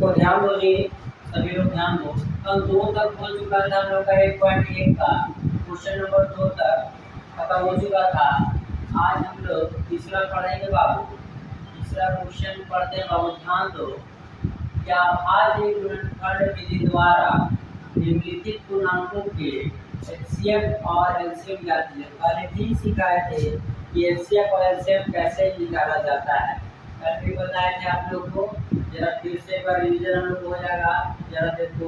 देखो ध्यान दो जी, सभी लोग ध्यान दो। कल 2 तक हो चुका था हम लोग का 1.1 का क्वेश्चन नंबर 2 तक खत्म हो चुका था। आज हम लोग तीसरा पढ़ेंगे बाबू। तीसरा क्वेश्चन पढ़ते हैं बाबू, ध्यान दो। क्या भाज्य गुणनखंड विधि द्वारा निम्नलिखित पूर्णांकों के एचसीएफ और एलसीएम ज्ञात कीजिए। पहले भी सिखाए थे कि एचसीएफ और एलसीएम कैसे निकाला जाता है। कल भी बताए थे आप लोग को, जरा फिर से एक बार रिविजन हम लोग हो जाएगा। जरा देखो,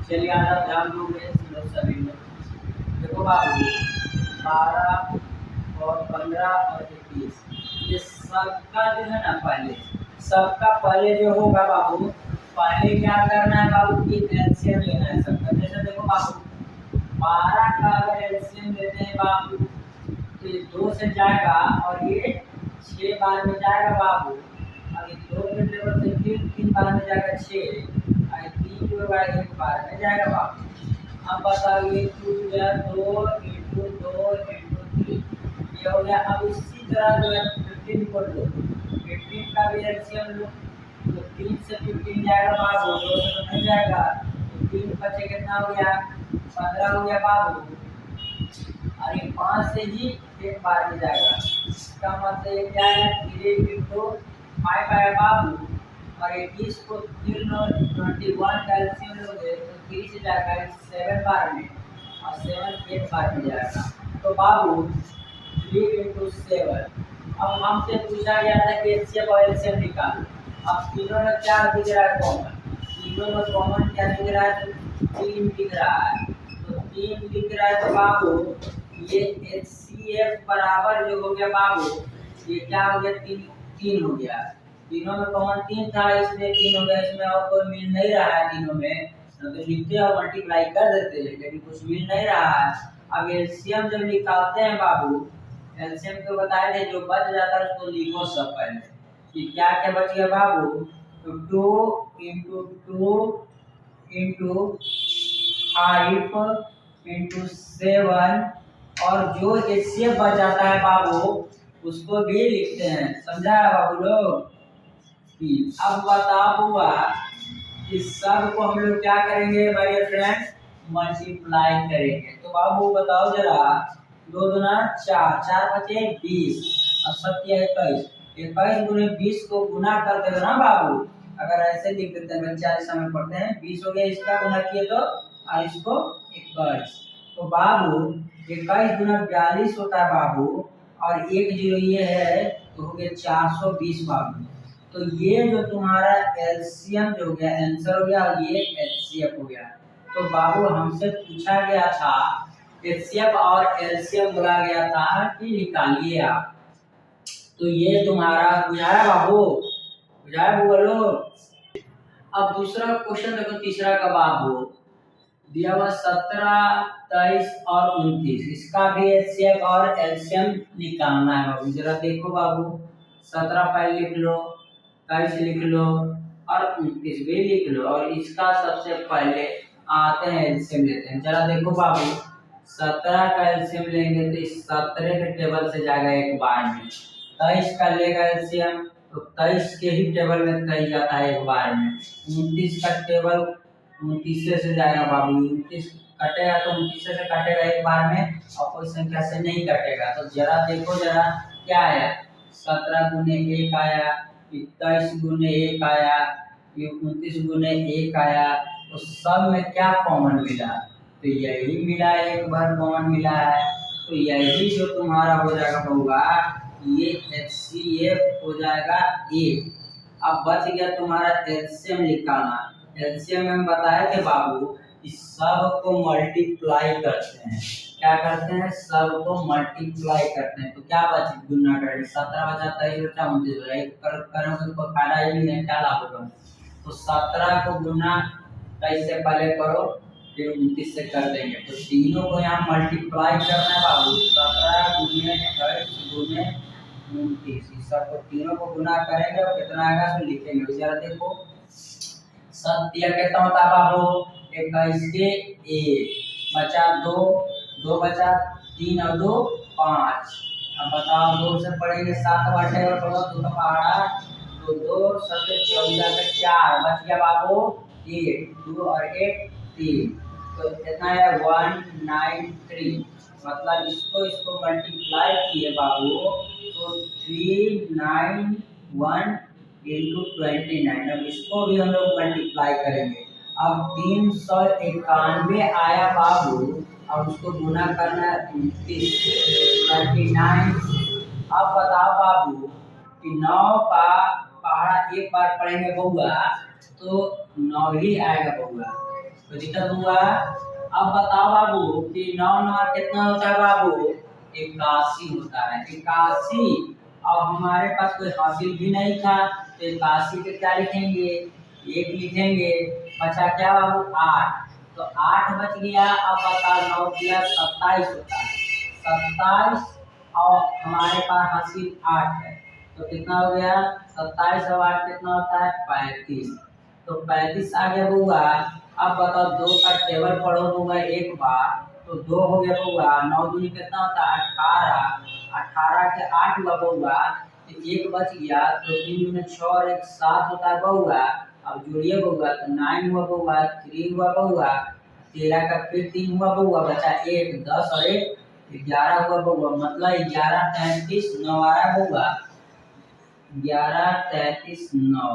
चलिए आप ध्यान दोगे सभी लोग। देखो बाबू, 12 और 15 और 21, ये सबका जो है ना, पहले सबका पहले जो होगा बाबू, पहले क्या करना है बाबू की एलसीएम लेना है सबका। जैसे देखो बाबू, 12 का अगर एलसीएम लेते हैं बाबू तो ये 2 से जाएगा और ये 6 बार में जाएगा बाबू। और ये 2 के टेबल से फिर 3 बार में जाएगा 6, और 3 जो होगा 1 बार में जाएगा बाबू। अब बताओ, ये 2 या 2 इंटू 2 इंटू 3 ये हो गया। अब इसी तरह जो है 15 को लो, 15 का भी एलसीएम लो तो 3 से 15 जाएगा बाबू, 2 से तो नहीं जाएगा, तो 3 बचे कितना हो गया, 15 हो गया बाबू। और ये 5 से ही 1 बार में जाएगा। इसका मतलब ये क्या है, 3 इंटू 5 आया बाबू। और 21 को 21 का एलसीएम लोगे तो 3 से जाएगा 7 बार में, और 7 1 बार में जाएगा। तो बाबू 3 इंटू 7। अब हमसे पूछा गया था कि एचसीएफ और एलसीएम निकालो। अब तीनों में क्या दिख रहा है कॉमन, तीनों में कॉमन क्या दिख रहा है, तो 3 दिख रहा है। तो 3 दिख रहा है तो बाबू ये एचसीएफ बराबर जो हो गया बाबू, ये क्या हो गया, 3 हो गया। तीनों में कॉमन 3 था, इसमें 3 हो गया। इसमें और कोई मिल नहीं रहा है तीनों में, तो लिखते और मल्टीप्लाई कर देते, लेकिन कुछ मिल नहीं रहा है। अब एलसीएम जब निकालते हैं बाबू, एलसीएम को बताए थे, जो बच जाता है उसको लिखो सब पहले कि क्या क्या बच गया बाबू। तो 2 इंटू 2 इंटू 5 इंटू 7, और जो एचसीएफ बच जाता है बाबू उसको भी लिखते हैं। समझा बाबू लोग? अब बताओ हुआ इस सब को हम लोग क्या करेंगे भाई फ्रेंड, मल्टीप्लाई करेंगे। तो बाबू बताओ जरा, 2 दूना 4, 4 बचे 20, और 7 या 21, 21 गुने 20 को गुना कर देगा ना बाबू। अगर ऐसे लिख देते हैं, 40 समय पढ़ते हैं, 20 हो गया, इसका गुना किए तो, और इसको 21। तो बाबू 21 गुना 42 होता है बाबू, और 1 जीरो ये है तो हो गया 420 बाबू। तो ये जो तुम्हारा एलसीएम जो हो गया, आंसर हो गया, और ये एचसीएफ हो गया। तो बाबू हमसे पूछा गया था, एचसीएफ और एलसीएम बोला गया था कि निकालिए आप। तो ये तुम्हारा बुझाया बाबू, बुझाया बोलो। अब दूसरा क्वेश्चन देखो, तीसरा का बाबू दिया हुआ 17, 23 और 29, इसका भी एचसीएफ और एलसीएम निकालना है बाबू। जरा देखो बाबू, 17 पहले लिख लो, 23 लिख लो, और 29 भी लिख लो, और इसका सबसे पहले आते हैं एलसीएम लेते हैं। जरा देखो बाबू, 17 का एलसीएम लेंगे तो इस 17 के टेबल से जाएगा 1 बार में। 23 का लेगा एलसीएम तो 23 के ही टेबल में 23 जाता है 1 बार में। 29 का टेबल 29 से जाएगा बाबू, 29 कटेगा तो 29 से कटेगा 1 बार में, और कोई संख्या से नहीं कटेगा। तो जरा देखो, जरा क्या आया, 17 गुने 1 आया, 21 गुने 1 आया, 29 गुने 1 आया। तो सब में क्या कॉमन मिला, तो यही मिला, 1 बार कॉमन मिला है। तो यही जो तुम्हारा हो जाएगा होगा, ये एचसीएफ हो जाएगा 1। अब बच गया तुम्हारा एलसीएम निकालना। एलसीएम में बताए थे बाबू, इस सब को मल्टीप्लाई करते हैं। क्या करते हैं, सब को मल्टीप्लाई करते हैं। तो क्या बचे, गुना करेंगे, 17 बचा 23 बचा 29 बचा, एक करोगे तो कोई फायदा ही नहीं है, क्या लाभ होगा। तो 17 को गुना 23 से पहले करो, फिर 29 से कर देंगे। तो तीनों को यहाँ मल्टीप्लाई करना है बाबू, 17 गुने 23 गुने 29, इस सबको तीनों को गुना करेंगे और कितना आएगा सो लिखेंगे। जरा देखो, 7 कितना होता है बाबू, 21 के 1 बचा 2, 2 बचा 3 और 2 5। अब बताओ, 2 से पढ़ेंगे 7 बटे और 2 तो 8, तो 2 × 14 का 4 बच गया बाबू 8, 2 और 1 3, तो कितना है 193। मतलब इसको मल्टीप्लाई किए बाबू तो 391 इंटू 29। अब इसको भी हम लोग मल्टीप्लाई करेंगे। अब 391 आया बाबू, अब उसको गुना करना है 29। अब बताओ बाबू कि 9 का पहाड़ा एक बार पढ़ेंगे बउआ तो 9 ही आएगा बउआ, तो दिक्कत हुआ। अब बताओ बाबू कि 9 9 कितना होता है बाबू 81 होता है 81। और हमारे पास कोई हासिल भी नहीं था तो 81 के क्या लिखेंगे 1 लिखेंगे, बचा क्या बाबू 8, तो 8 बच गया। अब बताओ 9 दिया 27 होता है 27, और हमारे पास हासिल 8 है तो कितना हो गया 27 और 8 कितना होता है 35, तो 35 आ गया बउआ। अब बताओ 2 का टेबल पढ़ो बउआ एक बार, तो 2 हो गया बउआ, 9 दूनी कितना होता है 18, 18 के 8 हुआ बउआ, तो 1 बच गया, तो 3 दूनी 6 और 1 7 होता है बउआ। अब जोड़िए बउआ तो 9 हुआ बउआ, 3 हुआ बउआ, 13 का फिर 3 हुआ बउआ, बचा 1, 10 और 1 11 हुआ बउआ, मतलब 11 33 9 आ रहा बउआ, 11 33 9।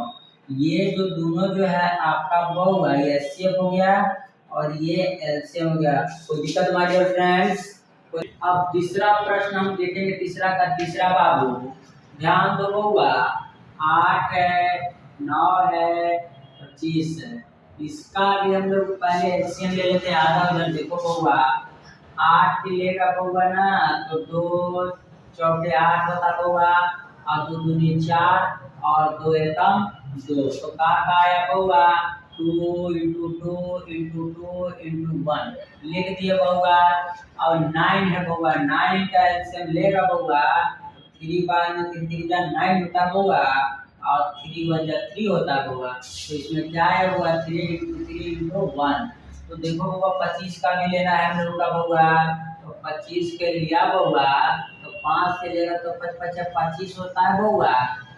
ये जो दोनों जो है आपका बउआ ये एचसीएफ हो गया और ये एलसीएम हो गया। कोई दिक्कत माय डियर फ्रेंड्स? अब तीसरा प्रश्न हम देखेंगे, तीसरा का तीसरा बाबू, ध्यान दो बउआ, 8 है 9 है 25 है, इसका भी हम लोग पहले एलसीएम ले लेते हैं। आधा उधर देखो बउआ, 8 की लेगा बउआ ना तो 2 चौके 8 होता बउआ, और 2 दूनी 4 और 2 एकम 2, तो का आया बउआ 2 × 2 × 2 × 1 लिख दिए बउआ। और 9 है बउआ, 9 का एलसीएम लेगा बउआ, 3 बार में 3 3 जा 9 होता बउआ, और 3 1 जा 3 होता बउआ, तो इसमें क्या है बउआ 3 × 3 × 1। तो देखो बउआ 25 का भी लेना है हम लोग का बउआ, तो 25 के लिया बउआ, तो 5 के लेगा तो 5 5 25 होता है बउआ,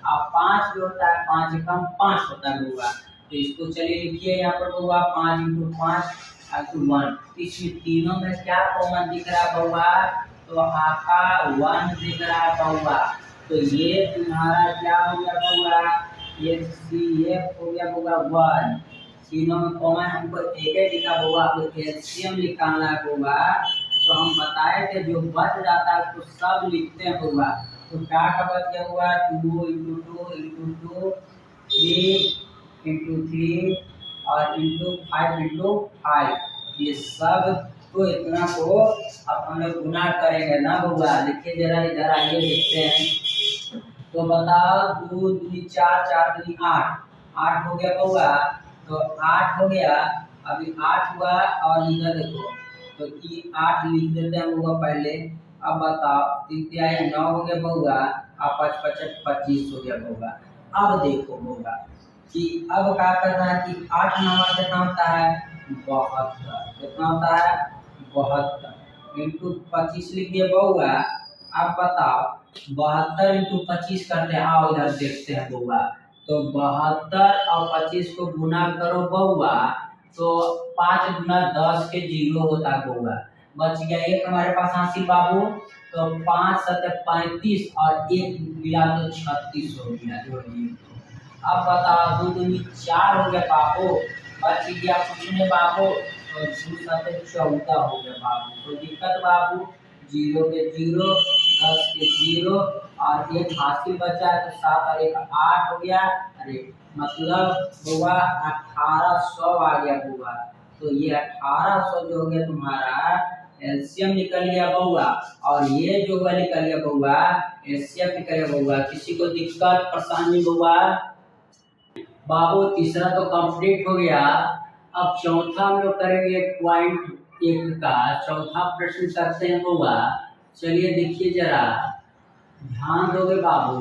और 5 जो होता है 5 एकम 5 होता है बउआ, तो इसको चलिए लिखिए यहाँ पर बउआ 5 × 5 × 1। इसमें तीनों में क्या कॉमन दिख रहा है बउआ, तो आपका 1 दिख रहा है बउआ, तो ये तुम्हारा क्या हो गया बउआ, ये एचसीएफ हो गया बउआ 1। तीनों में कॉमन हमको एक ही दिखा बउआ, तो एलसीएम निकालना है बउआ, तो हम बताए थे जो बच जाता है उसको सब लिखते हैं बउआ, तो क्या का बच गया बउआ 2 × 2 × 2 3 × 3 और × 5 × 5, ये सब तो इतना को अब हम लोग गुना करेंगे ना बउआ। देखिए जरा इधर आइए देखते हैं, तो बताओ 2 दूनी 4 4 दूनी 8, 8 हो गया बउआ, तो 8 हो गया, अभी 8 हुआ, और इधर देखो तो ये 8 लिख देते हैं बउआ पहले। अब बताओ 3 3 9 हो गया बउआ, और 5 5 25 हो गया बउआ। अब देखो बउआ कि अब क्या करना है कि 8 नंबर कितना होता है 72, कितना होता है 72 इंटू 25 लिख दिए बउआ। अब बताओ 72 × 25 करते हैं, आओ इधर देखते हैं बउआ, तो 72 और 25 को गुना करो बउआ, तो 5 गुना 10 के 0 होता है बउआ, बच गया एक हमारे पास हासिल बाबू, तो 5 7 35 और 1 मिला तो 36 हो गया जोड़िए। अब बताओ 2 दूनी 4 हो गया बाबू, बच गया कुछ नहीं बाबू, तो 2 7 14 हो गया बाबू, तो दिक्कत बाबू 0 के 0 10 के 0 और 1 हासिल बचा है, तो 7 और 1 8 हो गया, अरे मतलब बउआ 1800 आ गया बउआ, तो ये 1800 जो हो गया तुम्हारा एलसीएम निकल गया बउआ, और ये जो हुआ निकल गया बउआ एचसीएफ निकल गया बउआ। किसी को दिक्कत परेशानी बउआ? बाबू तीसरा तो कंप्लीट हो गया। अब चौथा हम लोग करेंगे पॉइंट 1 का चौथा प्रश्न करते हैं बउआ। चलिए देखिए जरा, ध्यान दोगे बाबू,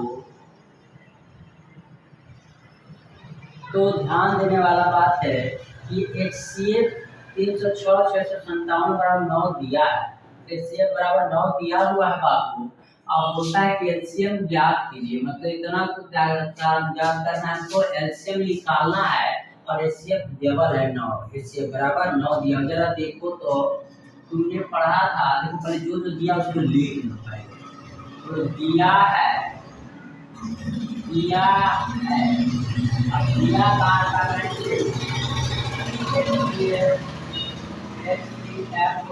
तो ध्यान देने वाला बात है कि एचसीएफ 306 657 बराबर 9 दिया है, एचसीएफ बराबर 9 दिया हुआ है बाबू, अब होता है कि एलसीएम ज्ञात कीजिए, मतलब इतना कुछ ज्ञात करना है तो एलसीएम निकालना है और एचसीएफ डबल है 9, एचसीएफ बराबर 9 दिया। जरा देखो तो तुमने पढ़ा था, देखो पहले जो जो दिया उसको लिख लो पहले। तो दिया है अब दिया का एचसीएफ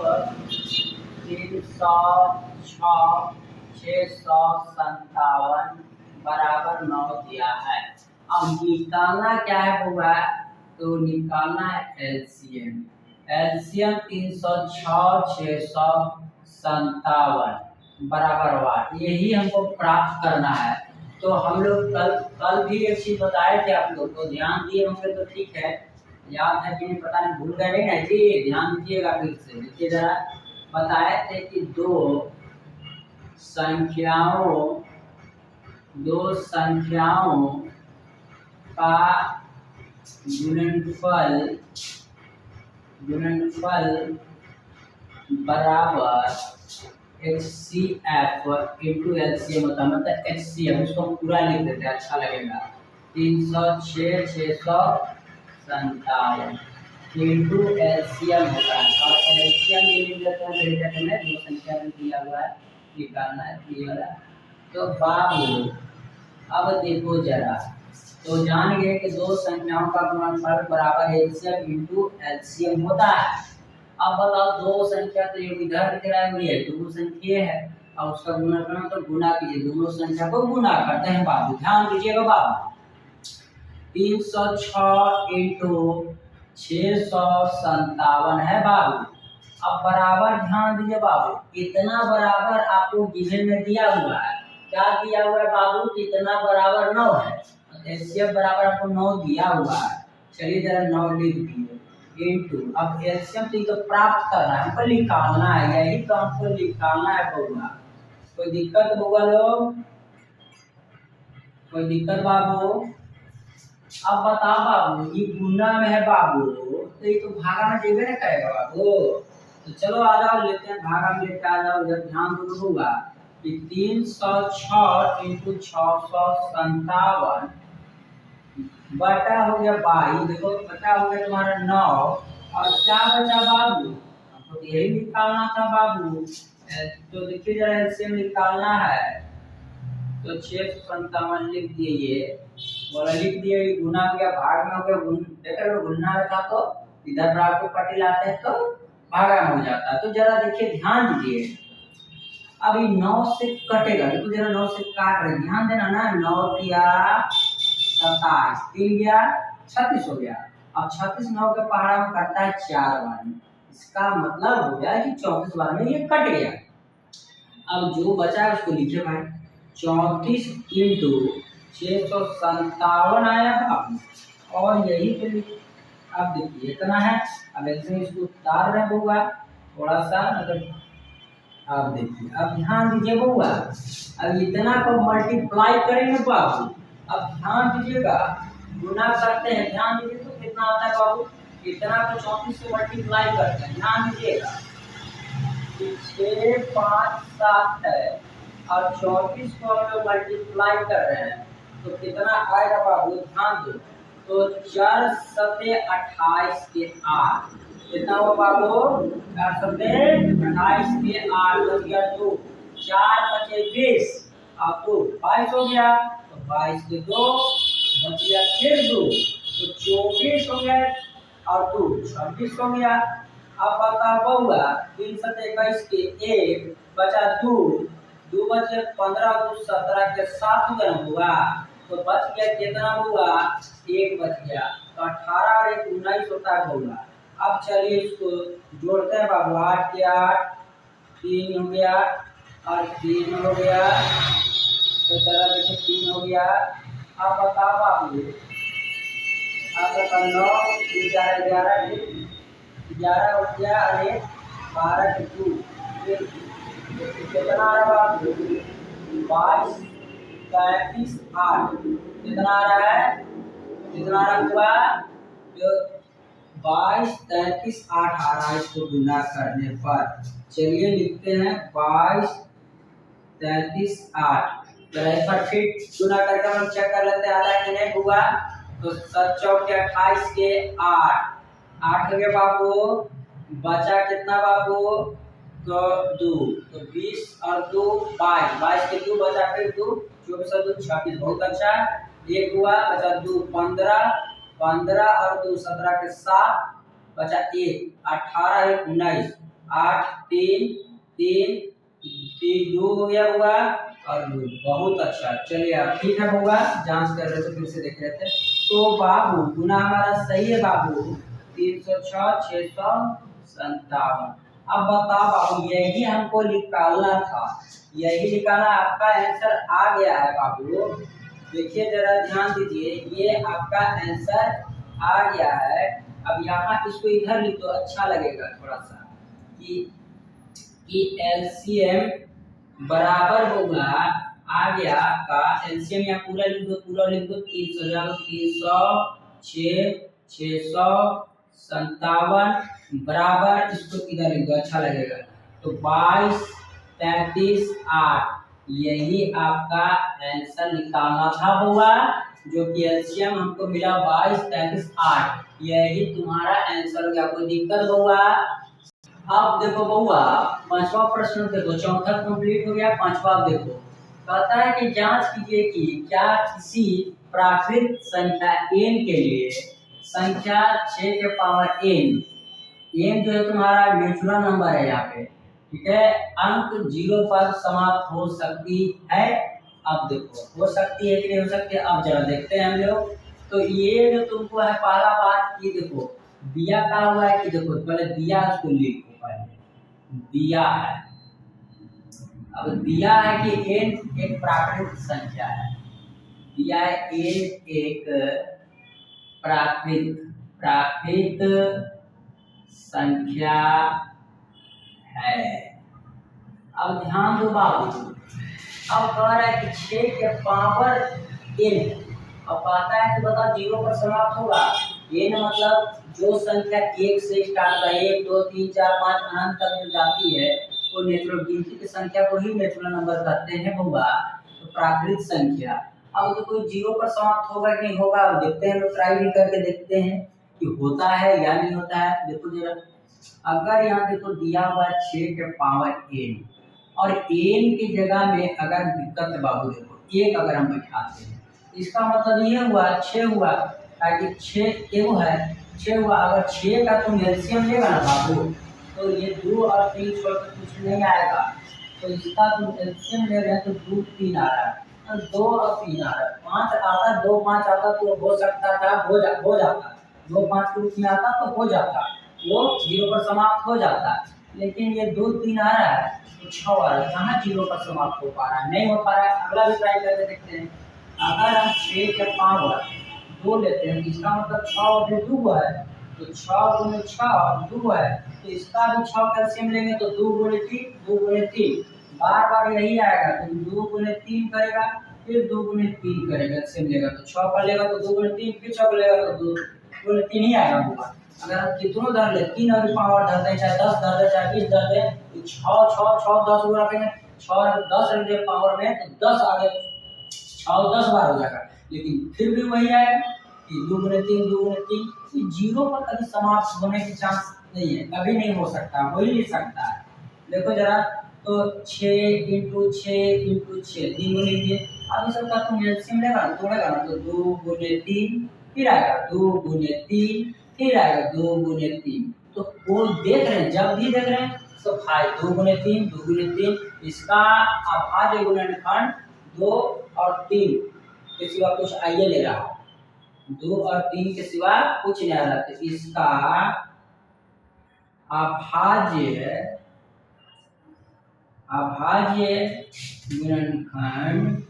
306,657 बराबर 9 दिया है। अब निकालना क्या है हुआ, तो निकालना है एलसीएम। एलसीएम 306,657 बराबर 8, यही हमको प्राप्त करना है। तो हम लोग कल भी एक चीज बताए थे आप लोग को, ध्यान दिए होंगे तो ठीक है, याद है कि नहीं पता नहीं, भूल गए नहीं ना जी, ध्यान दीजिएगा फिर से। देखिए जरा, बताए थे कि दो संख्याओं का गुणनफल बराबर HCF इंटू एलसीएम होता है, मतलब HCF, उसको हम पूरा लिख देते हैं, अच्छा लगेगा। 306,657 इंटू एलसीएम होता है, और एलसीएम ये लिख देते हैं ब्रैकेट में, दो संख्या में दिया हुआ है, निकालना है ये वाला। तो बाबू अब देखो जरा, तो जान गए कि दो संख्याओं का गुणनफल बराबर एलसीएम इंटू एलसीएम होता है। अब बताओ, दो संख्या तो ये इधर दिख रहा है, ये दो संख्या है, और उसका गुणनफल तो गुना कीजिए, दोनों संख्या को गुना करते हैं बाबू, ध्यान दीजिएगा बाबू। 306 इंटू 657 है बाबू। अब बराबर ध्यान दीजिए बाबू, इतना बराबर आपको गिवन में दिया हुआ है, क्या दिया हुआ है बाबू, कितना बराबर 9 है, एचसीएफ बराबर आपको 9 दिया हुआ है। चलिए जरा 9 लिख दिए इंटू, अब एलसीएम तो प्राप्त करना है, हमको निकालना है, यही तो हमको निकालना है बउआ। कोई दिक्कत बउआ लोग, कोई दिक्कत बाबू? अब बताओ बाबू, ये गुना में है बाबू, तो ये तो भागा में जेबे ना करेगा बाबू। तो चलो आ जाओ, लेते हैं भागा में, लेके आ जाओ, जब ध्यान दो होगा कि 306 इंटू 657 बटा हो गया 22, देखो बटा हो गया तुम्हारा 9, और क्या बचा बाबू, हमको तो यही निकालना था बाबू। तो देखिए जरा एलसीएम निकालना है, तो 657 लिख दिए, ये बोला लिख दिए, गुना हो गया, भाग में हो गया, देखो गुना रहता तो इधर बराबर को पट्टी लाते हैं तो भागा में हो जाता। तो जरा देखिए ध्यान दीजिए, अभी 9 से कटेगा, देखो जरा 9 से काट रहे, ध्यान देना ना, 9 किया 27, 3 गया 36 हो गया। अब 36 9 के पहाड़ा में कटता है 4 बार में, इसका मतलब हो गया कि 34 बार में ये कट गया। अब जो बचा है उसको लिखिए भाई, 34 इंटू 657 आया बाबू, और यही पे अब देखिए इतना है। अब ऐसे इसको उतार रहे बउआ थोड़ा सा, मतलब अब देखिए, अब ध्यान दीजिए बउआ, अब इतना को मल्टीप्लाई करेंगे बाबू, अब ध्यान दीजिएगा, गुना करते हैं, ध्यान दीजिए तो कितना आता है बाबू, इतना को 34 से मल्टीप्लाई करते हैं, ध्यान दीजिएगा, 6 5 7 है, और 34 को हम लोग मल्टीप्लाई कर रहे हैं, तो कितना आएगा बाबू, ध्यान दो, तो 4 सते 28 के 8, कितना हुआ बाबू, 4 सते 28 के 8, बच गया 2, 4 बचे 20, अब तो 22 हो गया, तो 22 के 2 बच गया, फिर 2 तो 24 हो गया, और 2 26 हो गया। अब बताओ बउआ, 3 सते 21 के 1 बचा 2 बचे 15 2 17 के 7 हुआ, तो बच गया कितना हुआ, 1 बच गया, तो 18 और 1 19 होता है बउआ। अब चलिए इसको जोड़ते हैं बाबू, 8 के 8 3 हो गया, और 3 हो गया, तो जरा देखिए 3 हो गया। अब बताओ बाबू, अब बताओ 9 11 11 हो गया, अरे 12 के 2 कितना आ रहा बाबू, 22 33 8, कितना आ रहा है, कितना आ रहा हुआ, जो 22 33 8 आ रहा है, इसको गुना करने पर। चलिए लिखते हैं 22 33 8। तो एक बार फिर गुना करके हम चेक कर लेते हैं आता है कि नहीं हुआ। तो 7 चौक के 28 के 8 8 के बाबू बचा कितना बाबू, तो 2, तो 20 और 2 22 22 के 2 बचा फिर 2 24 और 2 26। बहुत अच्छा, एक हुआ बचा 2 15 15 और 2 17 के 7 बचा 1 18 1 19 8 3 3 3 2 हो गया हुआ और 2। बहुत अच्छा, चलिए अब ठीक है होगा, जांच कर रहे थे फिर से देख रहे थे। तो बाबू गुना हमारा सही है बाबू 306 657। अब बताओ बाबू यही हमको निकालना था, यही निकालना, आपका आंसर आ गया है बाबू। देखिए जरा ध्यान दीजिए, ये आपका आंसर आ गया है। अब यहाँ इसको इधर लिख दो, अच्छा लगेगा थोड़ा सा कि एलसीएम बराबर होगा, आ गया आपका एलसीएम, या पूरा लिख दो, पूरा लिख दो 300 बराबर, इसको इधर लिख दो, अच्छा लगेगा। तो 22 33 8 यही आपका आंसर निकालना था हुआ, जो कि एलसीएम हमको मिला 22 33 8, यही तुम्हारा आंसर हो गया। कोई दिक्कत हुआ? अब देखो बउआ पांचवा प्रश्न देखो, चौथा कंप्लीट हो गया, पांचवा देखो कहता है कि जांच कीजिए कि क्या किसी प्राकृत संख्या n के लिए संख्या 6 के पावर n, n जो है तुम्हारा नेचुरल नंबर है यहाँ पे, ठीक है, अंक 0 पर समाप्त हो सकती है। अब देखो हो सकती है कि नहीं हो सकती है, अब जरा देखते हैं हम लोग। तो ये जो तुमको है पहला बात की देखो दिया का हुआ है कि देखो पहले दिया उसको लिखो, पहले दिया है, अब दिया है कि n एक प्राकृत संख्या है, दिया है n एक प्राकृत संख्या है। अब ध्यान दो बाबू, अब कह रहा है कि 6 के पावर n, अब कहता है कि बताओ 0 पर समाप्त होगा, n मतलब जो संख्या 1 से स्टार्ट होता है, 1 2 3 4 5 अनंत तक जो जाती है वो नेचुरल गिनती की संख्या को ही नेचुरल नंबर कहते हैं होगा। तो प्राकृत संख्या, अब तो कोई 0 पर समाप्त होगा कि नहीं होगा, अब देखते हैं, ट्राई भी करके देखते हैं कि होता है या नहीं होता है। देखो जरा, अगर यहाँ देखो दिया हुआ 6 के पावर n और n की जगह में अगर दिक्कत है बाबू, देखो एक अगर हम बैठाते हैं, इसका मतलब ये हुआ 6 हुआ, ताकि 6 क्यों है 6 हुआ। अगर 6 का तुम एलसीएम लेगा ना बाबू, तो ये 2 और 3 छोड़ कर कुछ नहीं आएगा, तो इसका तुम एलसीएम ले रहे हैं तो 2 3 आ रहा है, 2 और 3 आ रहा है, 5 आता, 2 5 आता तो हो सकता था, हो जाता, 2 5 के रूप में आता तो हो जाता, वो 0 पर समाप्त हो जाता, लेकिन ये 2 3 आ रहा है तो 6 आ रहा है, कहाँ 0 पर समाप्त हो पा रहा है, नहीं हो पा रहा है। अगला भी ट्राई करके देखते हैं, अगर हम 6 के पावर 2 लेते हैं, इसका मतलब 6 और 2 है, तो 6 गुने 6 2 है, तो इसका भी 6 कैल्शियम लेंगे तो 2 गुने 3 2 गुने 3, बार बार यही आएगा, तो 2 गुने 3 करेगा, फिर 2 गुने 3 करेगा, कैल्शियम लेगा तो 6 का लेगा तो 2 गुने 3, फिर 6 का लेगा तो 2 गुने 3 ही आएगा होगा। अगर हम कितनों धर ले, 3 और पावर धरते हैं, चाहे 10 धर दे चाहे 20 धर दे, तो 6 6 6 10 को रखेंगे, 6 और 10 रख पावर में तो 10 आगे 6 10 बार हो जाएगा, लेकिन फिर भी वही आएगा कि 2 गुने 3 2 गुने 3, तो 0 पर कभी समाप्त होने की चांस नहीं है, कभी नहीं हो सकता, हो ही नहीं सकता है। देखो जरा, तो 6 इंटू 6 3 गुने ये, अब इस सबका तुम एलसीएम लेगा तोड़ेगा ना, तो 2 गुने 3 फिर आएगा 2 गुने 3 फिर आएगा 2 गुने 3, तो वो देख रहे हैं, जब भी देख रहे हैं तो भाई 2 गुने 3 2 गुने 3, इसका अभाज्य गुणनखंड 2 और 3 के सिवा कुछ आइए ले रहा है, 2 और 3 के सिवा कुछ नहीं आ रहा, तो इसका अभाज्य गुणनखंड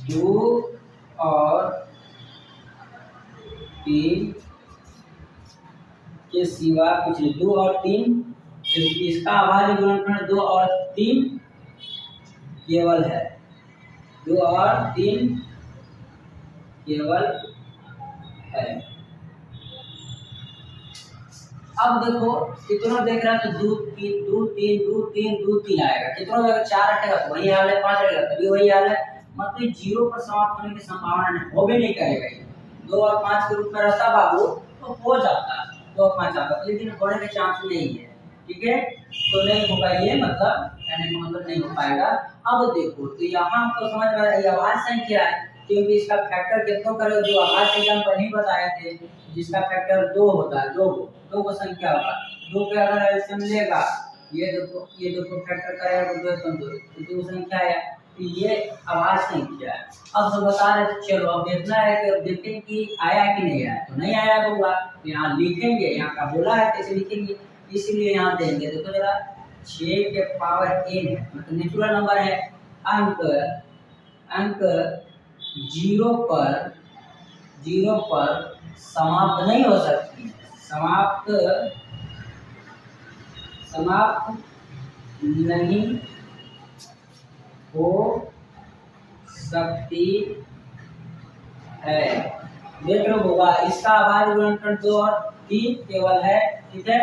2 और 3 के सिवा कुछ नहीं, 2 और 3, इसका अभाज्य गुणनखंड 2 और 3 केवल है, 2 और 3 केवल है। अब देखो कितना देख रहा है तो दो तीन दो तीन दो तीन दो तीन आएगा, कितना देगा 4 हटेगा तो वही हाल है, 5 हटेगा तभी वही हाल है, मतलब जीरो पर समाप्त होने की संभावना नहीं, हो भी नहीं करेगा ये। 2 और 5 के रूप में रहता बाबू तो हो जाता, 2 और 5 आता, लेकिन होने के चांस नहीं है। ठीक है, तो नहीं होगा ये, मतलब कहने का मतलब नहीं हो पाएगा। अब देखो तो यहाँ आपको समझ में आ रहा है, ये अभाज्य संख्या है क्योंकि इसका फैक्टर कितना करेगा, जो अभाज्य संख्या हम पहले ही बताए थे, जिसका फैक्टर 2 होता है, 2 को संख्या होगा, 2 पे अगर एलसीएम लेगा, ये देखो फैक्टर करेगा तो 2 कम 2 तो 2 संख्या है, तो ये अभाज्य संख्या है। अब हम बता रहे थे, चलो अब देखना है कि अब देखते हैं कि आया कि नहीं आया, तो नहीं आया तो हुआ, तो यहाँ लिखेंगे, यहाँ का बोला है कैसे लिखेंगे, इसलिए यहाँ देंगे। देखो जरा 6 के पावर n है, मतलब नेचुरल नंबर है, अंक अंक 0 पर समाप्त नहीं हो सकती, समाप्त नहीं हो सकती है। देख लो होगा, इसका अभाज्य गुणनखंड 2 और 3 केवल है। ठीक है,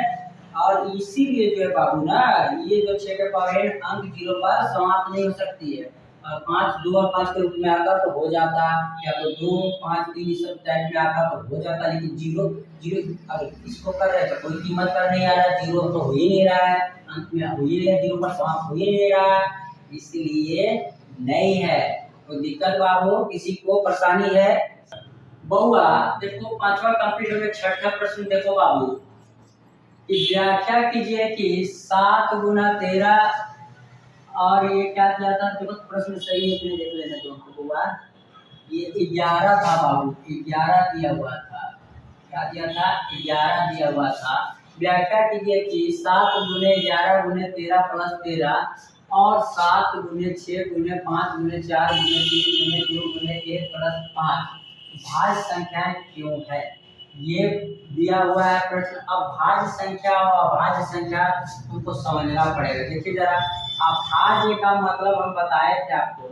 और इसीलिए जो है बाबू ना, ये जो 6 के पावर n अंक 0 पर समाप्त नहीं हो सकती है, और 5 2 और 5 के रूप में आता तो हो जाता, या तो 2 5 3 इस सब टाइप में आता तो हो जाता, लेकिन 0 0 अब इसको कर रहे तो कोई कीमत पर नहीं आ रहा, 0 तो हो ही नहीं रहा है, अंत में हो ही नहीं है, 0 पर समाप्त हो ही नहीं रहा है, इसलिए नहीं है। तो दिक्कत बाबू किसी को परेशानी है बहुआ? देखो 5वां कंप्लीट हो गया, 6ठा प्रश्न देखो बाबू, व्याख्या कीजिए कि 7 गुना 13, और ये क्या किया था, देखो प्रश्न सही है कि नहीं देख लेना दोनों को बार, ये 11 था बाबू, 11 दिया हुआ था, क्या दिया था, 11 दिया हुआ था। व्याख्या कीजिए कि 7 गुने 11 गुने 13 प्लस 13 और 7 गुने 6 गुने 5 गुने 4 गुने 3 गुने 2 गुने 1 प्लस 5 भाज्य संख्याएं क्यों है, ये दिया हुआ है प्रश्न। अब भाज्य संख्या और अभाज्य संख्या तुमको समझना पड़ेगा। देखिए जरा, अभाज्य का मतलब हम बताए थे आपको,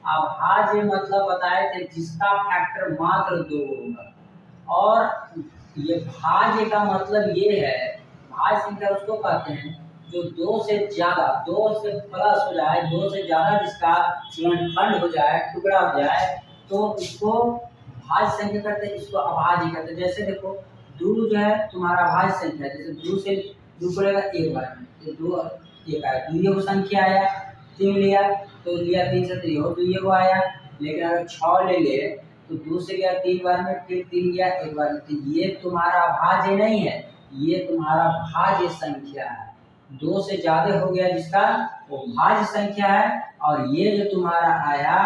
अभाज्य मतलब बताए थे जिसका फैक्टर मात्र 2 होगा, और ये भाज्य का मतलब ये है, भाज्य संख्या उसको कहते हैं जो 2 से ज्यादा, 2 से प्लस हो जाए, 2 से ज्यादा जिसका गुणनखंड हो जाए, टुकड़ा हो जाए, तो इसको भाज्य संख्या करते हैं, इसको अभाज्य करते हैं। जैसे देखो 2 जो है तुम्हारा भाज्य संख्या, जैसे 2 से 2 पड़ेगा एक बार में, तो 2 एक आया, 2 को संख्या आया, 3 लिया तो लिया 3 से, तो यहो 2 को आया। लेकिन अगर 6 ले ले तो 2 से गया 3 बार में, फिर 3 गया एक बार में, तो ये तुम्हारा अभाज्य नहीं है, ये तुम्हारा भाज्य संख्या है। 2 से ज्यादा हो गया जिसका, वो भाज्य संख्या है, और ये जो तुम्हारा आया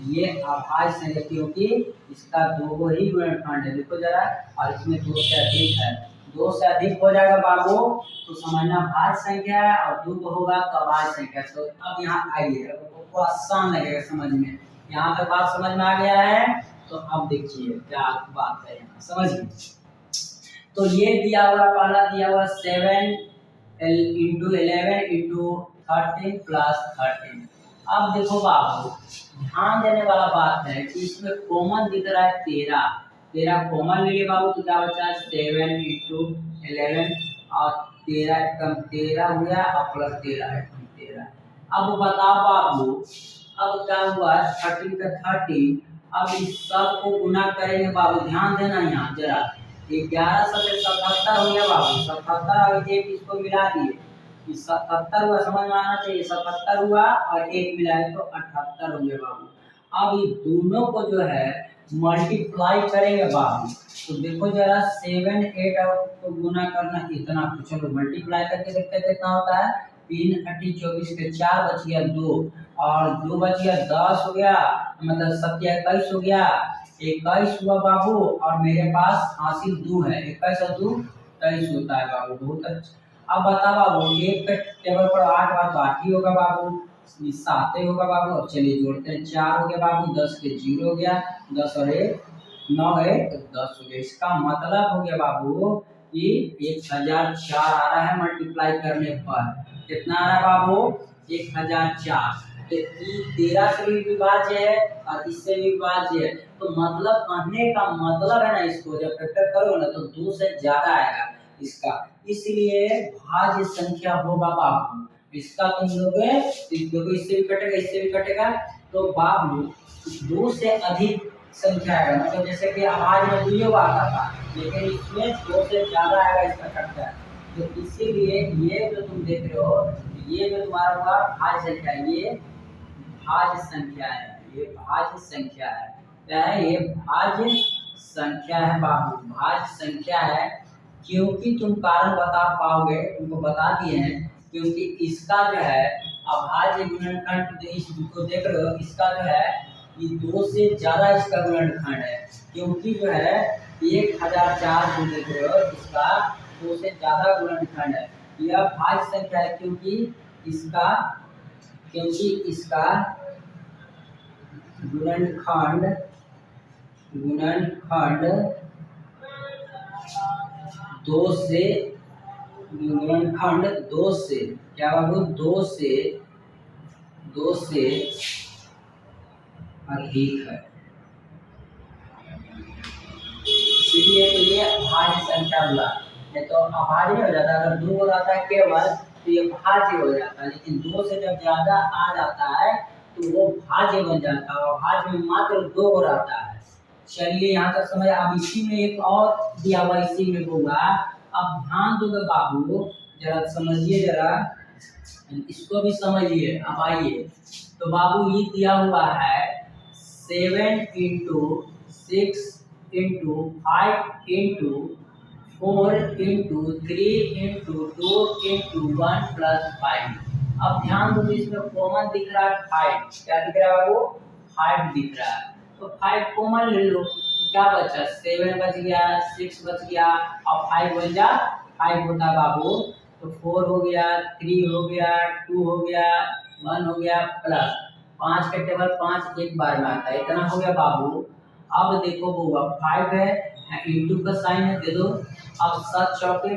ये अभाज्य संख्या, क्योंकि इसका 2 ही गुणनखंड है। देखो जरा, और इसमें 2 से अधिक है, 2 से अधिक हो जाएगा बाबू तो समझना भाज्य संख्या है, और 2 होगा तो अभाज्य संख्या। तो अब यहाँ आइए, आपको आसान लगेगा समझ में, यहाँ तक बात समझ में आ गया है, तो अब देखिए क्या बात है यहाँ समझिए। तो ये दिया हुआ, पहला दिया हुआ 7 × 11 × 13 प्लस 13। अब देखो बाबू, ध्यान देने वाला बात है कि इसमें कॉमन दिख रहा है 13 कॉमन लिए बाबू, तो क्या बचा 7 × 11 और 13 कम 13 हो गया, और प्लस 13। अब बताओ बाबू, अब क्या हुआ 13 का 30, अब इस सब को गुना करेंगे बाबू, ध्यान देना यहाँ जरा, 11 से 77 हो गया बाबू, 77 और 1 इसको मिला दिए, 77 हुआ, समझ में आना चाहिए, 77 हुआ और 1 मिलाए तो 78 हो गया बाबू। अब ये दोनों को जो है मल्टीप्लाई करेंगे बाबू, तो देखो जरा 7 8 को गुना करना इतना, तो चलो मल्टीप्लाई करके देखते हैं कितना होता है, 3 8 24 के 4 बच गया 2, और 2 बच गया 10 हो गया, मतलब 7 21 हो गया, 21 हुआ बाबू, और मेरे पास हासिल 2 है, 21 और 2 23 होता है बाबू, बहुत अच्छा। अब बता बाबू, 1 के टेबल पर 8 बार तो 8 ही होगा बाबू, 7 ही होगा बाबू। अब चलिए जोड़ते हैं, 4 हो गया बाबू, 10 के 0 हो गया, 10 और 1 9 है तो 10 हो गया। इसका मतलब हो गया बाबू कि 1004 आ रहा है मल्टीप्लाई करने पर, कितना आ रहा है बाबू 1004। तो 13 से भी विभाज्य है और इससे भी विभाज्य है, तो मतलब कहने का मतलब है ना, इसको जब फैक्टर करोगे ना तो 2 से ज्यादा आएगा, इसका, इसलिए भाज्य संख्या होगा बाबू इसका। तुम लोग देखो इससे भी कटेगा इससे भी कटेगा, तो बाबू दो से अधिक संख्या है, मतलब जैसे कि आवाज में दुइयो आता था, लेकिन इसमें दो से ज्यादा आएगा इसका कटता है। तो इसीलिए ये जो तुम देख रहे हो, ये जो तुम्हारा हुआ भाज्य संख्या, ये भाज्य संख्या है, ये भाज्य संख्या है। क्या है ये? भाज्य संख्या है बाबू, भाज्य संख्या है। क्योंकि तुम कारण बता पाओगे, तुमको बता दिए हैं, क्योंकि इसका जो है अभाज्य गुणनखंड इसको देख रहे हो, इसका जो है ये दो से ज्यादा इसका गुणनखंड है, क्योंकि जो है 1004 जो देख रहे हो इसका दो से ज्यादा गुणनखंड है। यह भाज्य संख्या है क्योंकि इसका गुणनखंड दो से क्या बाबू, दो से अधिक है, इसलिए तो ये भाज्य संख्या हुआ। नहीं तो अभाज्य हो जाता, अगर दो हो जाता है केवल तो ये भाज्य हो जाता है, लेकिन दो से जब ज्यादा आ जाता है तो वो भाज्य बन जाता है, और भाज्य में मात्र दो हो जाता है। चलिए यहाँ तक समझ। अब इसी में एक और दिया हुआ, इसी में होगा, अब ध्यान दोगे बाबू, जरा समझिए, जरा इसको भी समझिए। अब आइए, तो बाबू ये दिया हुआ है 7 × 6 × 5 × 4 × 3 × 2 × 1 + 5। अब ध्यान दो, इसमें कॉमन दिख रहा है 5, क्या दिख रहा है वो? 5 दिख रहा है, तो 5 कॉमन ले लो, तो क्या बचा? 7 बच गया, 6 बच गया, अब 5 बन जा 5 होता बाबू, तो 4 हो गया, 3 हो गया, 2 हो गया, 1 हो गया, प्लस 5 के टेबल 5 एक बार में आता है, इतना हो गया बाबू। अब देखो बुआ 5 है, इंटू का साइन है, दे दो। अब 7 चौके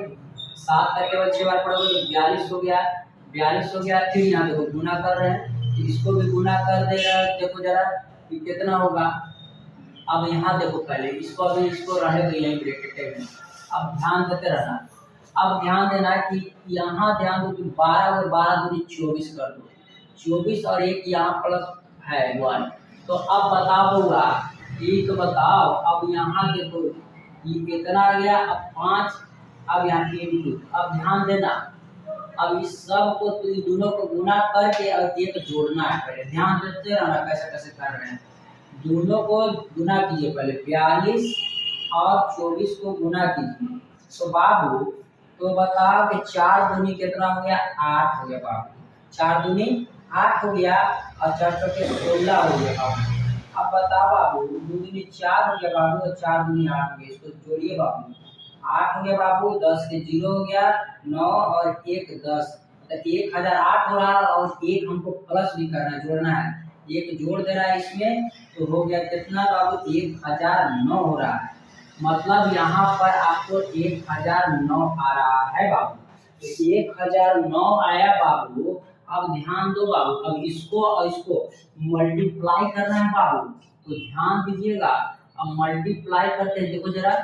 7 का टेबल 6 बार पढ़ोगे तो 42 हो गया, 42 हो गया। फिर यहाँ देखो गुना कर रहे हैं, इसको भी गुना कर देगा, देखो जरा ये कितना होगा। अब यहाँ देखो पहले इसको, अभी इसको रहने दो यहीं ब्रैकेट में, अब ध्यान देते रहना। अब ध्यान देना कि यहाँ ध्यान दो कि 12 और 12 दूनी 24 कर दो, 24 और 1 यहाँ प्लस है 1। तो अब बताओ हुआ, ये तो बताओ। अब यहाँ देखो ये कितना आ गया, अब 5, अब यहाँ इंटू। अब ध्यान देना, अब इस सब को तो दोनों को गुना करके और एक जोड़ना है। पहले ध्यान देते रहना कैसे कैसे कर रहे हैं। दोनों को गुना कीजिए, पहले 42 और 24 को गुना कीजिए। तो बाबू तो बताओ कि 4 दूनी कितना हो गया? 8 हो गया बाबू, 4 दूनी 8 हो गया, और 4 चौके 16 हो गया बाबू। अब बताओ बाबू, 2 दूनी 4 हो गया बाबू, और 4 दूनी 8 हो गया, इसको जोड़िए बाबू। 8 हो गया बाबू, 10 के 0 हो गया, 9 और 1 10, मतलब 1008 हो रहा है, और 1 हमको प्लस भी करना है, जोड़ना है, 1 जोड़ देना है इसमें, तो हो गया कितना बाबू? 1009 हो रहा है। मतलब यहाँ पर आपको 1009 आ रहा है बाबू, तो 1009 आया बाबू। अब ध्यान दो बाबू, अब इसको और इसको मल्टीप्लाई करना है बाबू, तो ध्यान दीजिएगा। अब मल्टीप्लाई करते हैं, देखो जरा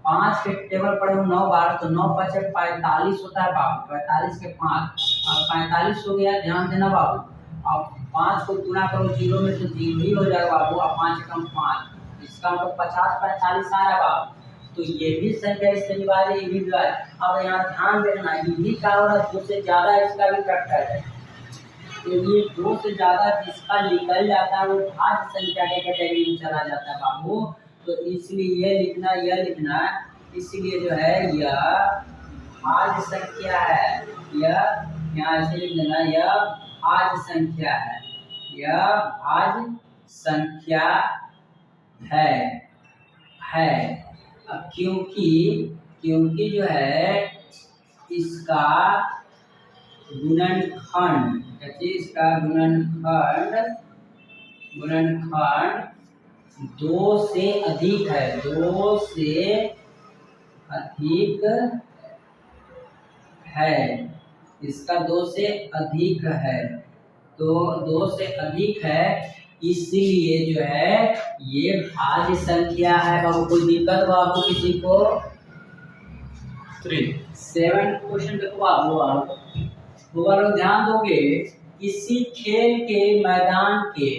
5 के टेबल पड़े 9 बार, तो 9 × 5 = 45 होता है बाबू, 45 के 5, अब 45 हो गया। ध्यान देना बाबू, अब 5 को गुना करो 0 में तो 0 ही हो जाएगा बाबू, अब 5 कम 5, इसका मतलब 50 45 आया बाबू। तो ये भी संख्या इससे डिवाइड, ये भी डिवाइड। अब यहाँ ध्यान देना, ये भी क्या हो रहा है? 2 से ज्यादा इसका भी फैक्टर है, तो ये 2 से ज्यादा जिसका निकल जाता है वो भाज्य संख्या के कैटेगरी में चला जाता है बाबू। तो इसलिए यह लिखना, इसलिए जो है यह भाज्य संख्या है, यह यहाँ ऐसे लिख देना, यह भाज्य संख्या है, यह भाज्य संख्या है। अब क्योंकि जो है इसका गुणनखंड, इसका गुणनखंड 2 से अधिक है, 2 से अधिक है, इसका 2 से अधिक है, तो 2 से अधिक है, इसलिए जो है ये भाज्य संख्या है बाबू। कोई दिक्कत बाबू किसी को? 7 क्वेश्चन देखो बाबू आप लोग ध्यान दोगे। किसी खेल के मैदान के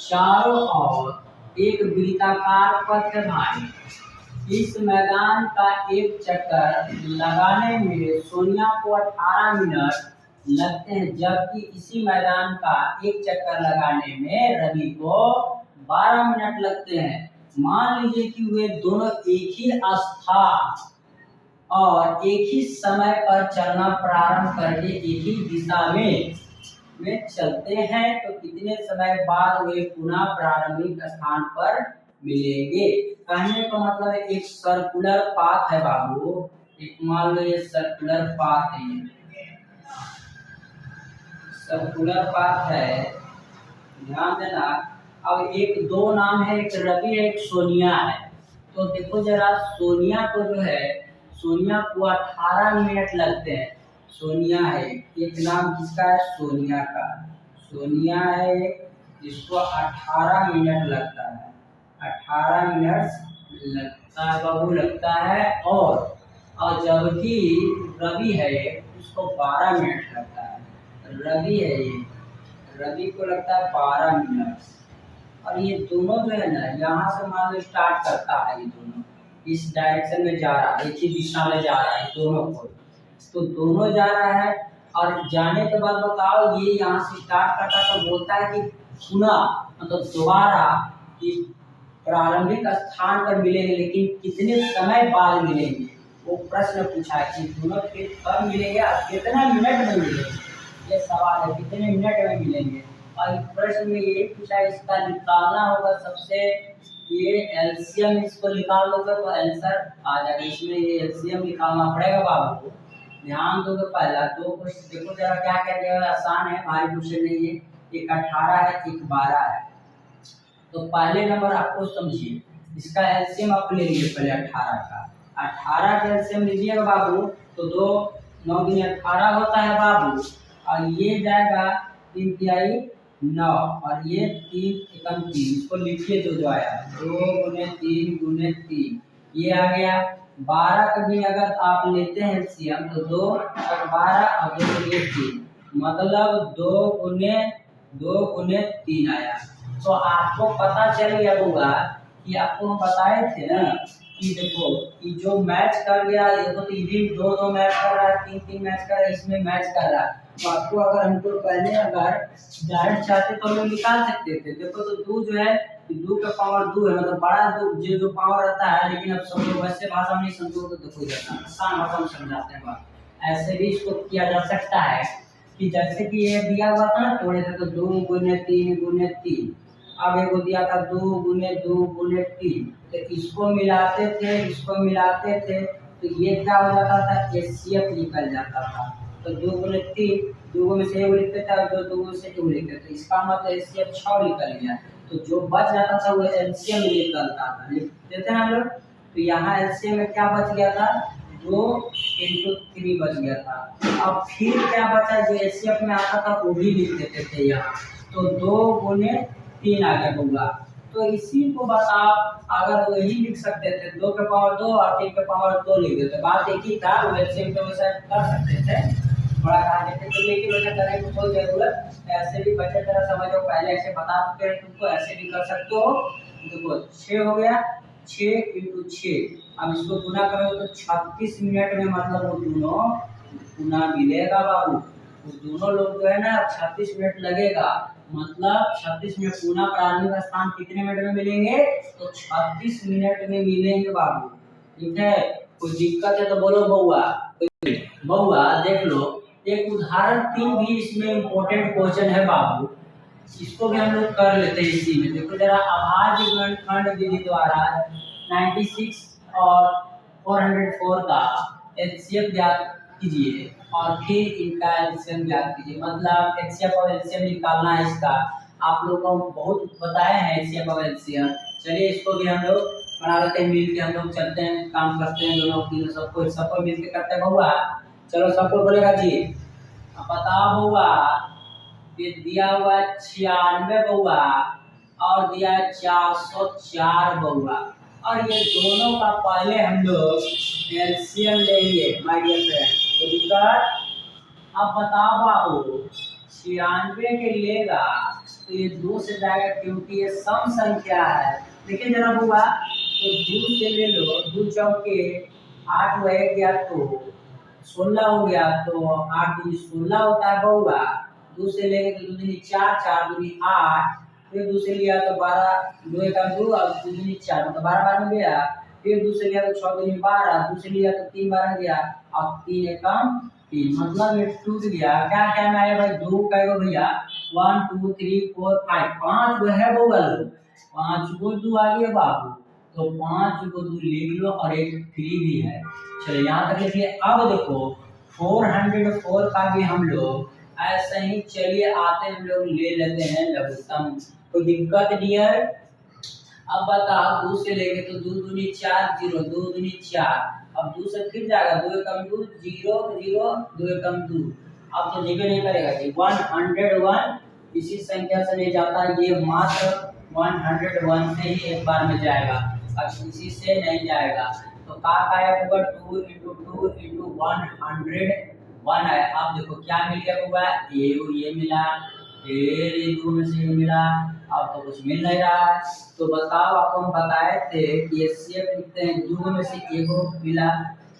चारों ओर एक वृत्ताकार पथ है भाई। इस मैदान का एक चक्कर लगाने में सोनिया को 18 मिनट लगते हैं, जबकि इसी मैदान का एक चक्कर लगाने में रवि को 12 मिनट लगते हैं। मान लीजिए कि वे दोनों एक ही स्थान और एक ही समय पर चलना प्रारंभ करके एक ही दिशा में चलते हैं, तो कितने समय बाद वे पुनः प्रारंभिक स्थान पर मिलेंगे। कहने का मतलब एक सर्कुलर पाथ है बाबू। एक मान लो ये सर्कुलर पाथ है, सर्कुलर पाथ है, ध्यान देना। अब एक दो नाम है, एक रवि है, एक सोनिया है। तो देखो जरा, सोनिया को जो है, सोनिया को 18 मिनट लगते हैं। सोनिया है, एक नाम किसका है, सोनिया का। सोनिया है, जिसको 18 मिनट लगता है, 18 मिनट लगता है बाबू, लगता है। और जबकि रवि है, उसको 12 मिनट लगता है। रवि है ये, रवि को लगता है 12 मिनट। और ये दोनों जो है ना, यहाँ से मान लो स्टार्ट करता है, ये दोनों इस डायरेक्शन में जा रहा है, एक ही दिशा में जा रहा है दोनों को। तो दोनों जा रहा है, और जाने के बाद बताओ, ये यहाँ से स्टार्ट करता तो बोलता है कि पुनः मतलब दोबारा कि प्रारंभिक स्थान पर मिलेंगे, लेकिन कितने समय बाद मिलेंगे, वो प्रश्न पूछा है कि दोनों फिर कब मिलेंगे और कितना मिनट में मिलेंगे। ये सवाल है, कितने मिनट में मिलेंगे। और प्रश्न में ये पूछा है, इसका निकालना होगा सबसे, ये एलसीएम इसको निकाल लोगे तो आंसर आ जाएगा। इसमें ये एलसीएम निकालना पड़ेगा बाबू, ध्यान दोगे। पहला दो क्वेश्चन देखो जरा, क्या क्या दिया है, आसान है, भारी क्वेश्चन नहीं है। एक 18 है, एक 12 है। तो पहले नंबर आपको समझिए, इसका एलसीएम आप ले लीजिए पहले 18 का। 18 का एलसीएम लीजिएगा बाबू, तो 2 9 दूनी 18 होता है बाबू। और ये जाएगा 3 तिहाई 9, और ये 3 एकम 3, इसको लिखिए जो आया 2 गुने 3 गुने 3, ये आ गया। 12 का भी अगर आप लेते हैं एलसीएम तो 2 और 12 और 2 गुने 3, मतलब 2 गुने 3 आया। तो आपको पता चल गया होगा कि आपको हम बताए थे ना कि देखो, कि जो मैच कर गया, देखो तो ये 2 मैच कर रहा है, 3 मैच कर रहा है, इसमें मैच कर रहा है। तो आपको अगर हमको पहले अगर डायरेक्ट चाहते तो हम लोग निकाल सकते थे। देखो तो 2 जो है, 2 का पावर 2 है, मतलब बड़ा 2 जो पावर रहता है। लेकिन अब सब लोग वैसे भाषा में नहीं समझो तो देखो जाता है, आसान भाषा में समझाते हैं बात। ऐसे भी इसको किया जा सकता है कि जैसे कि ये दिया हुआ था ना थोड़े से, तो 2 गुने 3 गुने 3, अब एक दिया था 2 गुने 2 गुने 3, तो इसको मिलाते थे, इसको मिलाते थे, तो ये क्या हो जाता था, एचसीएफ निकल जाता था। तो 2 गुने 3, 2 में से 1 लिखते थे, और 2 से 2 लिखते थे, इसका मतलब एचसीएफ 6 निकल गया। तो जो बच जाता था वो एलसीएम निकलता था, लिखते थे ना लोग। तो यहाँ एलसीएम में क्या बच गया था, 2 × 3 बच गया था। अब फिर क्या बचा, जो एचसीएफ में आता था वो भी लिख देते थे यहाँ। तो 2 गुने 3 आ गया होगा। तो इसी को बताओ, अगर वही लिख सकते थे, 2 के पावर 2 और 3 के पावर 2 लिख देते, बात एक ही था। वो एलसीएम तो वैसा कर सकते थे, बड़ा कहा देते थे, लेकिन वैसा करने की कोई जरूरत, ऐसे भी बच्चे तरह समझो, पहले ऐसे बता चुके हैं तुमको, ऐसे भी कर सकते हो। देखो 6 हो गया, 6 × 6, अब इसको गुना करो तो 36 मिनट में, मतलब वो दोनों गुना मिलेगा बाबू। वो दोनों लोग जो है ना 36 मिनट लगेगा, मतलब 36 मिनट पुनः प्रारंभिक स्थान कितने मिनट में मिलेंगे, तो 36 मिनट में मिलेंगे बाबू। ठीक है, कोई दिक्कत है तो बोलो बउआ। बउआ देख लो, एक उदाहरण 3 भी इसमें इम्पोर्टेंट क्वेश्चन है बाबू, इसको भी हम लोग कर लेते हैं इसी में। देखो जरा, अभाज्य गुणनखंड विधि द्वारा 96 और 404 का एचसीएफ ज्ञात कीजिए और फिर इनका एलसीएम ज्ञात कीजिए। मतलब एचसीएफ और एलसीएम निकालना है इसका। आप लोगों को बहुत बताए हैं एचसीएफ और एलसीएम। चलिए इसको भी हम लोग बना लेते हैं, मिल के हम लोग चलते हैं, काम करते हैं दोनों की, सबको मिल के करते हैं बउआ। चलो सबको बोलेगा जी, अब बताओ बउआ, ये दिया हुआ 96 बउआ, और दिया है 404 बउआ। और ये दोनों का पहले हम लोग एलसीएम लेंगे माय डियर फ्रेंड। तो दिक्कत, अब बताओ बाबू 96 के लेगा तो ये 2 से जाएगा क्योंकि ये सम संख्या है। लेकिन जरा बुआ तो 2 से ले लो, 2 चौके 8 रह गया तो 16 हो गया, तो 8 दूनी 16 होता है बउआ। 2 से लेंगे तो 2 दूनी 4, 4 दूनी 8, फिर 2 से लिया तो 12, 2 एक 2 और 2 दूनी 4 मतलब 12 12 में गया। फिर 2 से लिया तो 6 दूनी 12, 2 से लिया तो 3 12 में गया, अब 3 एकम 3 मतलब ये टूट गया। क्या क्या में आया भाई, 2 कई भैया 1 2 3 4 5, 5 गो है बउआ लो, 5 गो 2 आ गया बाबू। तो 5 को 2 लिख लो और एक फ्री भी है। चलो यहाँ तक लिखिए। अब देखो 404 का भी हम लोग ऐसे ही चलिए आते हम लोग ले लेते हैं लघुत्तम। कोई दिक्कत डियर? अब बताओ 2 से लेंगे तो 2 दूनी 4 0, 2 दूनी 4, अब 2 से फिर जाएगा 2 एकम 2 0 0, 2 एकम 2, अब तो जीरो नहीं करेगा जी 101 इसी संख्या से नहीं जाता, ये मात्र 101 से ही एक बार में जाएगा और इसी से नहीं जाएगा। तो का आया होगा 2 × 2 × 101 है। अब देखो क्या मिल गया होगा, ये मिला, फिर ये 2 में से ये मिला, अब तो कुछ मिल नहीं रहा है। तो बताओ, आपको हम बताए थे कि एचसीएफ लिखते हैं 2 में से एगो मिला,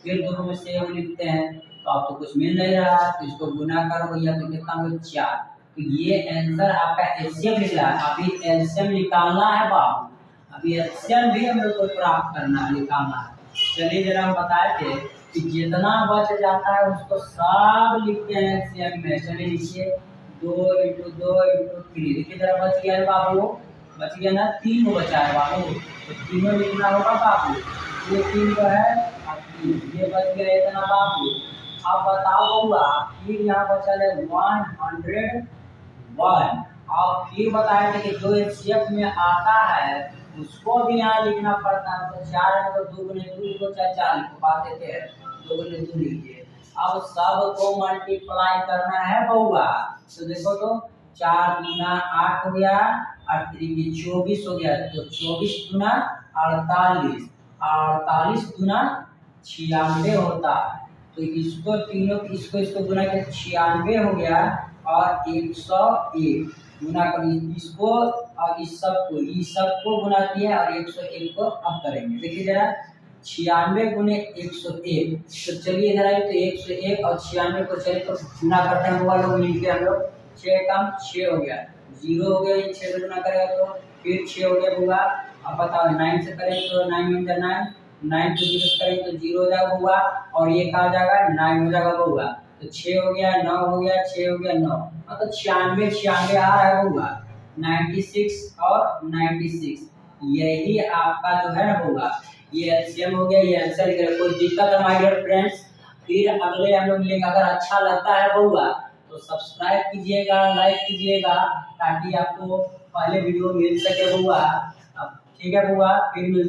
फिर 2 में से एगो लिखते हैं, तो अब तो कुछ मिल नहीं रहा है, तो इसको गुना करो भैया तो कितना हो 4। तो ये आंसर आपका एचसीएफ लिख रहा है। अभी एलसीएम निकालना है बाबू, अभी एलसीएम भी हम लोग को प्राप्त करना है, निकालना है। चलिए जरा हम बताए थे कि जितना बच जाता है उसको सब लिखते हैं एलसीएम में। चलिए लिखिए 2 × 2 × 3, देखिए जरा बच गया है बाबू, बच गया ना, 3 को बचा है बाबू, तो तीनों लिखना होगा बाबू। ये 3 को है और 3 ये बच गया इतना बाबू। अब बताओ बउआ, फिर यहाँ बचा है 101, और फिर बताए थे कि जो एचसीएफ में आता है उसको भी यहाँ लिखना पड़ता है। तो 4 में तो 2 गुने 2 को 4 4 लिख पाते थे, 2 गुने 2 लिखिए। अब सब को मल्टीप्लाई करना है बउआ, तो देखो तो 4 दूना 8 हो गया और 3 24 हो गया, तो 24 दूना 48, 48 दूना 96 होता है। तो इसको तीनों इसको गुना के 96 हो गया और 101 गुना कर इसको और इस सब को गुना किया और 101 को अब करेंगे। देखिए जरा 96 गुने 101, तो चलिए इधर आइए, तो 101 और 96 को चलिए तो गुना करते हैं वो लोग मिलके, हम लोग 6 कम 6 हो गया, 0 हो गया, ये 6 से गुना करेगा तो फिर 6 हो गया होगा। अब बताओ 9 से करें तो 9 में 9, 9 को 0 से करें तो 0 हो जाएगा होगा, और ये कहा जाएगा 9 हो जाएगा होगा, तो 6 हो गया, 9 हो गया, 6 हो गया 9, मतलब 96 आ रहा है होगा, 96 और 96 यही आपका जो है ना होगा। ये एलसीएम हो गया, ये आंसर लिख, कोई दिक्कत है माय डियर फ्रेंड्स? फिर अगले हम लोग लेंगे। अगर अच्छा लगता है बउआ तो सब्सक्राइब कीजिएगा, लाइक कीजिएगा, ताकि आपको पहले वीडियो मिल सके बउआ। अब ठीक है बउआ, फिर मिलते